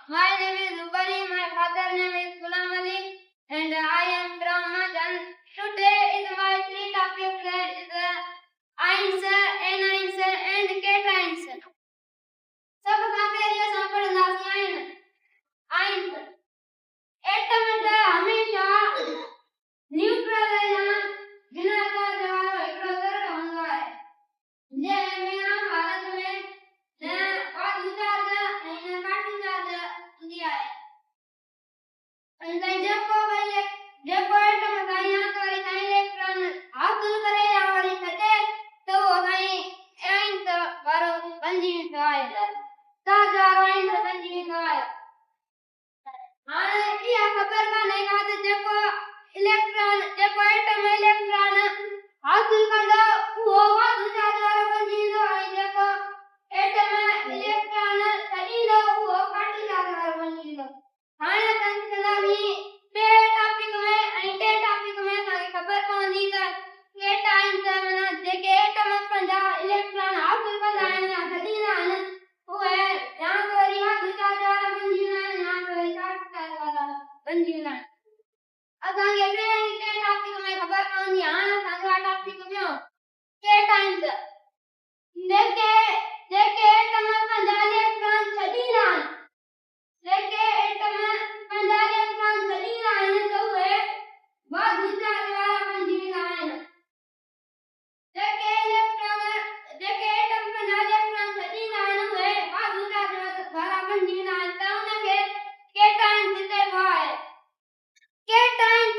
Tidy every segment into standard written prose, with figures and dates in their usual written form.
My name is Ubani. My father name is Ghulam Ali, and I am from Madan. Today is my three topic is answer, an answer, and get answer. सब खाते हैं संपड़ लासियाँ answer. Atom हमेशा neutral है यहाँ जिन्हें का जवाब equal होगा है ये मेरा भारत में न और दूसरा न काटी जाता दिया है अंदर जब कोई एटम का यहाँ तो इतना इलेक्ट्रॉन हासिल करे या वाली सके तो वो कहीं एंड बारो पंजी में आएगा ताजा रोइन से पंजी में आएगा हाँ ये खबर का नहीं कहते देखो इलेक्ट्रॉन देखो एटम इलेक्ट्रॉन हासिल कर दो वो दूसरा द्वारा पंजी दो देखो एटम इलेक्ट्रॉन सही दो वो काटी द्वारा पंजी दो हाँ कंसला भी पे टॉपिक में तो खबर कौन दी था ये टाइम से मैंने देखे एटम पंजा इलेक्ट्रॉन हासिल कर लाए ना सही ना वो है यहाँ तो रिहा दूसरा द्वारा पंजी ना यहाँ तो काट द्वारा पंजी ना अगर ये के टॉपिक में खबर कौन दी हाँ संगवा टॉपिक में के टाइम से देखे एटम पंजा इलेक्ट्रॉन सही ना देखे एटम पंजा इलेक्ट्रॉन सही ना तो है बहुत दूसरा द्वारा पंजी ना देखे एटम पंजा इलेक्ट्रॉन सही ना है बहुत दूसरा द्वारा पंजी ना तो उन्हें के टाइम से देखा है के टाइम से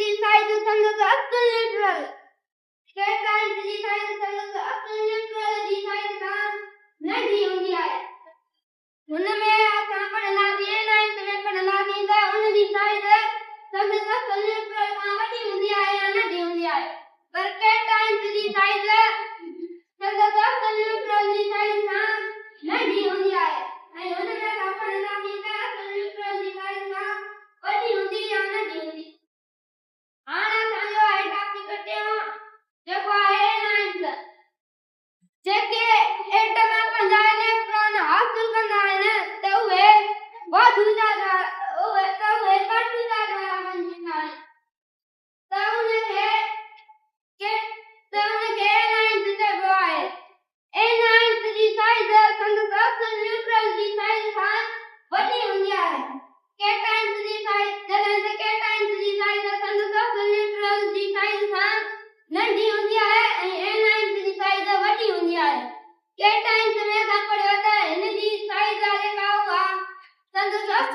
जी साइज समझो तो असल न्यूट्रल के टाइम से जी साइज समझो तो असल न्यूट्रल जी साइज का नहीं होती है उनमें आप पढ़ना दिए ना इसमें पढ़ना नहीं था उन जी साइज समझो तो असल न्यूट्रल का वही होती है या नहीं होती है पर के टाइम से जी साइज समझो तो असल न्यूट्रल जी साइज का नहीं होती है नहीं उनमें आप पढ़ना नहीं था असल न्यूट्रल जी साइज का वही होती है या नहीं होती आना समझो है टॉपिक करते हो देखो है ना जेके एटम पंजा इलेक्ट्रॉन हासिल करना है ना तो वे बहुत दूसरा वो तो वे काटी द्वारा बनना है तो उन्हें के नाइन से बोए ए नाइन की साइज संदर्भ न्यूट्रल की साइज का बड़ी होती है के टाइम की साइज जैसे के टाइम की साइज संदर्भ न्यूट्रल की साइज का नहीं होती है ए नाइन की साइज बड़ी होती है के टाइम में का पड़ होता है इनकी साइज आगे का होगा संदर्भ